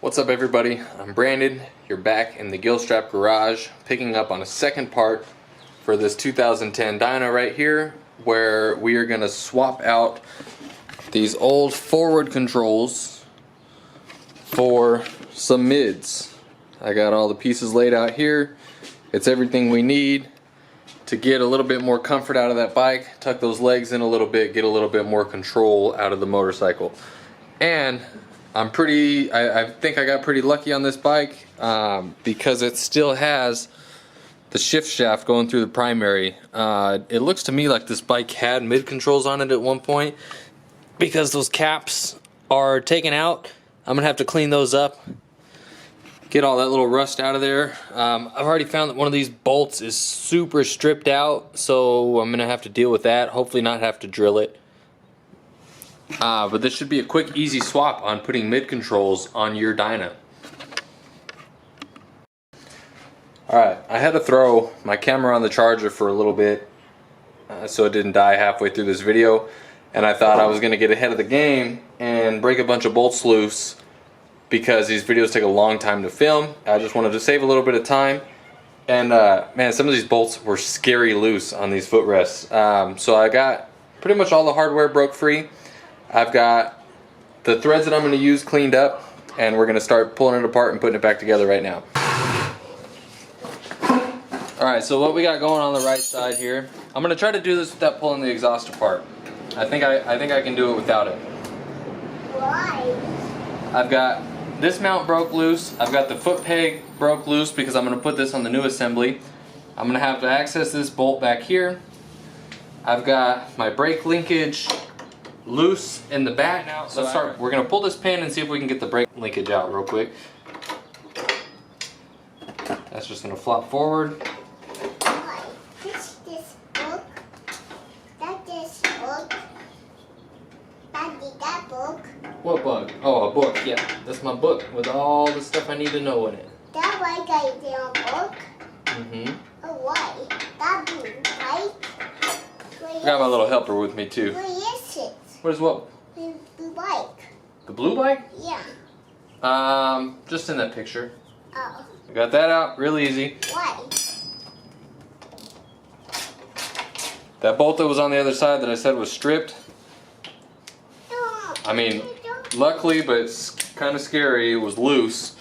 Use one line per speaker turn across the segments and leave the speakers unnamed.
What's up everybody, I'm Brandon. You're back in the Gilstrap garage picking up on a second part for this 2010 Dyna right here, where we are going to swap out these old forward controls for some mids. I got all the pieces laid out here. It's everything we need to get a little bit more comfort out of that bike, tuck those legs in a little bit, get a little bit more control out of the motorcycle. And I think I got pretty lucky on this bike because it still has the shift shaft going through the primary. It looks to me like this bike had mid controls on it at one point. Because those caps are taken out, I'm gonna have to clean those up, get all that little rust out of there. I've already found that one of these bolts is super stripped out, so I'm gonna have to deal with that. Hopefully not have to drill it. But this should be a quick, easy swap on putting mid controls on your Dyna. Alright, I had to throw my camera on the charger for a little bit so it didn't die halfway through this video. And I thought I was going to get ahead of the game and break a bunch of bolts loose because these videos take a long time to film. I just wanted to save a little bit of time. And man, some of these bolts were scary loose on these footrests. So I got pretty much all the hardware broke free. I've got the threads that I'm going to use cleaned up, and we're going to start pulling it apart and putting it back together right now. Alright, so what we got going on the right side here, I'm going to try to do this without pulling the exhaust apart. I think I can do it without it.
Why?
I've got this mount broke loose. I've got the foot peg broke loose because I'm going to put this on the new assembly. I'm going to have to access this bolt back here. I've got my brake linkage loose in the back now. So we're going to pull this pin and see if we can get the brake linkage out real quick. That's just going to flop forward. What book? Oh, a book, yeah. That's my book with all the stuff I need to know in it.
That white guy is in a book?
Mm-hmm.
Oh, why? That blue bike?
I got my little helper with me too.
Where is it?
What is what?
The blue bike.
The blue bike?
Yeah.
Just in that picture.
Oh.
I got that out, real easy.
Why?
That bolt that was on the other side that I said was stripped. I mean, luckily, but it's kind of scary, it was loose.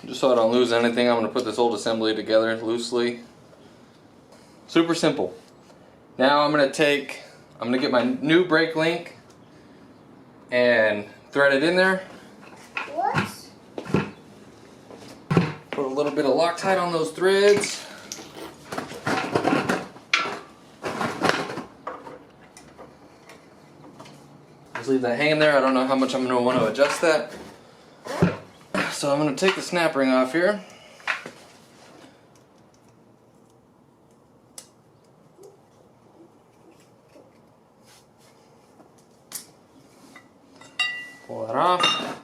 Just so I don't lose anything, I'm going to put this old assembly together loosely. Super simple. Now I'm going to get my new brake link and thread it in there.
What?
Put a little bit of Loctite on those threads. Just leave that hanging there. I don't know how much I'm going to want to adjust that. So I'm going to take the snap ring off here. Pull that off.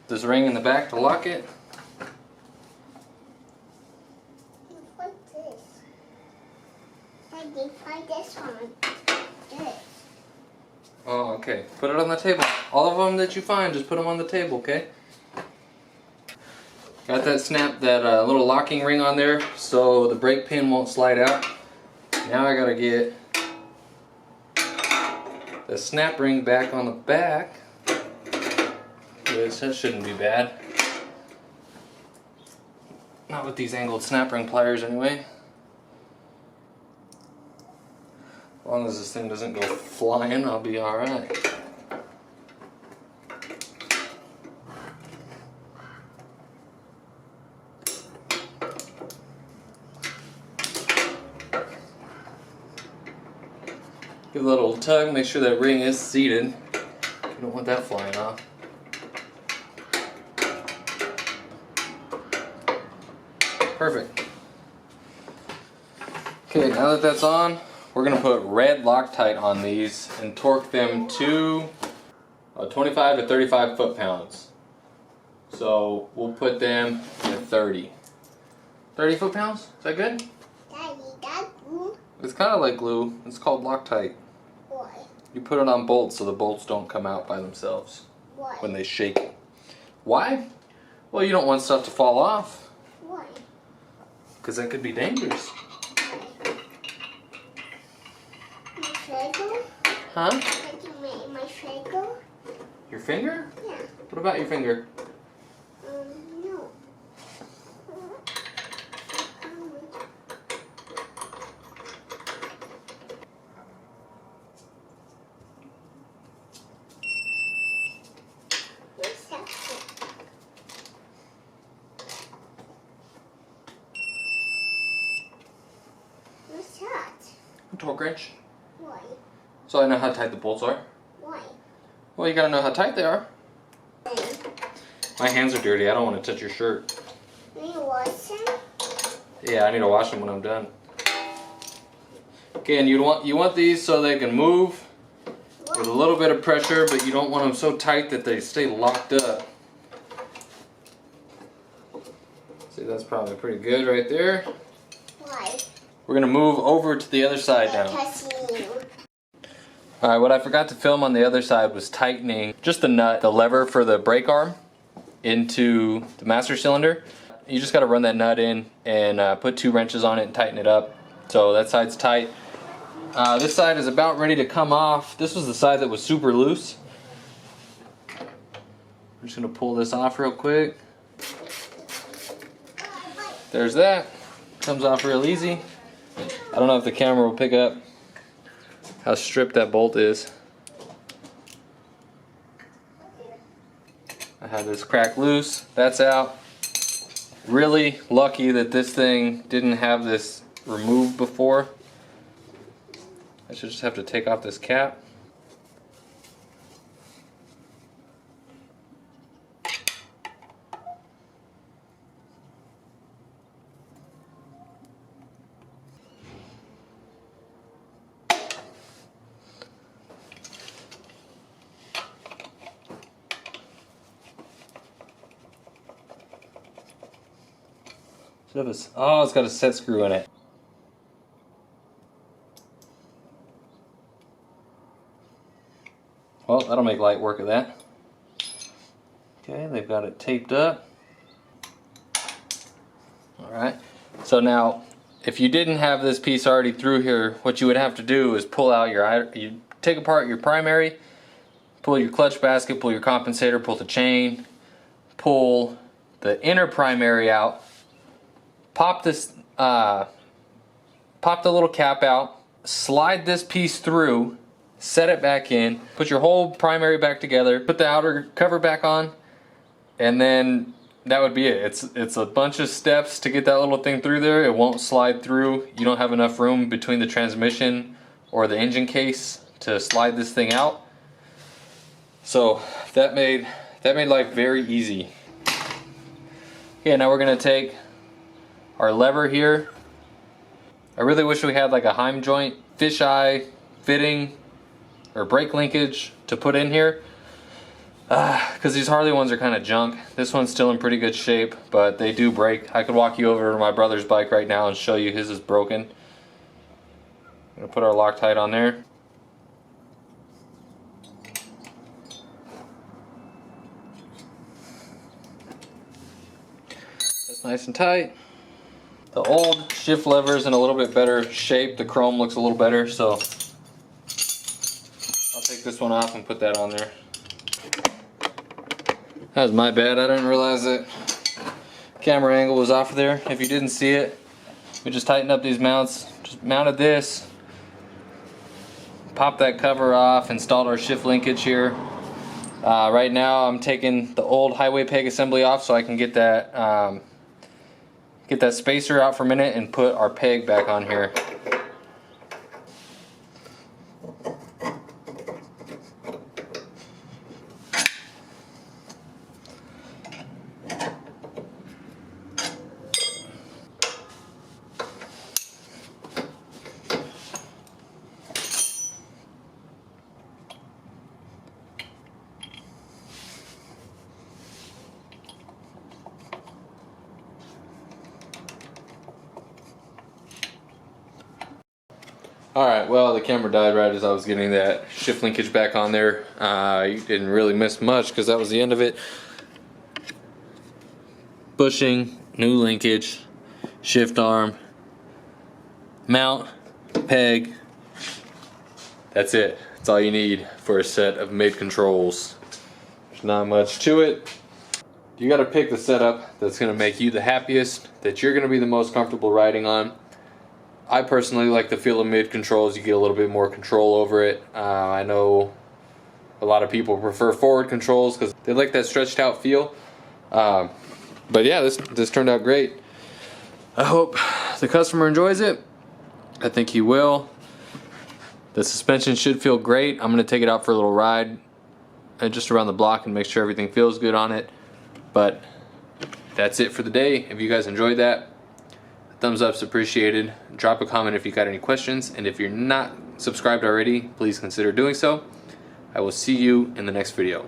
This ring in the back to lock it.
What's this? I did find this one. This.
Oh, okay. Put it on the table. All of them that you find, just put them on the table, okay? Got that little locking ring on there so the brake pin won't slide out. Now I gotta get the snap ring back on the back. Which that shouldn't be bad. Not with these angled snap ring pliers anyway. As long as this thing doesn't go flying, I'll be alright. Give it a little tug, make sure that ring is seated. You don't want that flying off. Perfect. Okay, now that that's on, we're gonna put red Loctite on these and torque them to 25 to 35 foot-pounds. So we'll put them at 30. 30 foot-pounds? Is that good?
Daddy, that glue.
It's kind of like glue. It's called Loctite.
Why?
You put it on bolts so the bolts don't come out by themselves
Why?
when they shake. Why? Well, you don't want stuff to fall off.
Why?
Because that could be dangerous.
My finger?
Huh?
Did you make my finger?
Your finger?
Yeah.
What about your finger?
No. What's that? What's that?
A torque wrench.
Why?
So I know how tight the bolts are.
Why?
Well, you gotta know how tight they are.
Why?
My hands are dirty. I don't want to touch your shirt.
Will you wash them?
Yeah, I need to wash them when I'm done. Okay, and you want these so they can move with a little bit of pressure, but you don't want them so tight that they stay locked up. See, that's probably pretty good right there.
Why?
We're gonna move over to the other side now.
Touching you.
Alright, what I forgot to film on the other side was tightening just the nut, the lever for the brake arm into the master cylinder. You just gotta run that nut in and put 2 wrenches on it and tighten it up. So that side's tight. This side is about ready to come off. This was the side that was super loose. I'm just gonna pull this off real quick. There's that. Comes off real easy. I don't know if the camera will pick up how stripped that bolt is. I had this crack loose. That's out. Really lucky that this thing didn't have this removed before. I should just have to take off this cap. Oh, it's got a set screw in it. Well, that'll make light work of that. Okay, they've got it taped up. Alright, so now if you didn't have this piece already through here, what you would have to do is pull out you take apart your primary, pull your clutch basket, pull your compensator, pull the chain, pull the inner primary out, pop the little cap out, slide this piece through, set it back in, put your whole primary back together, put the outer cover back on, and then that would be it. It's a bunch of steps to get that little thing through there. It won't slide through. You don't have enough room between the transmission or the engine case to slide this thing out. So that made life very easy. Okay, now we're gonna take our lever here. I really wish we had like a Heim joint fisheye fitting or brake linkage to put in here, because these Harley ones are kind of junk. This one's still in pretty good shape, but they do break. I could walk you over to my brother's bike right now and show you his is broken. I'm gonna put our Loctite on there. That's nice and tight. The old shift lever's in a little bit better shape. The chrome looks a little better, so I'll take this one off and put that on there. That was my bad. I didn't realize that camera angle was off there. If you didn't see it, we just tightened up these mounts. Just mounted this, popped that cover off, installed our shift linkage here. Right now I'm taking the old highway peg assembly off so I can get that spacer out for a minute and put our peg back on here. Alright, well the camera died right as I was getting that shift linkage back on there. You didn't really miss much because that was the end of it. Bushing, new linkage, shift arm, mount, peg. That's it. That's all you need for a set of mid controls. There's not much to it. You got to pick the setup that's going to make you the happiest, that you're going to be the most comfortable riding on. I personally like the feel of mid controls. You get a little bit more control over it. I know a lot of people prefer forward controls because they like that stretched out feel. But yeah, this turned out great. I hope the customer enjoys it. I think he will. The suspension should feel great. I'm going to take it out for a little ride just around the block and make sure everything feels good on it. But that's it for the day. If you guys enjoyed that, thumbs up's appreciated. Drop a comment if you got any questions, and if you're not subscribed already, please consider doing so. I will see you in the next video.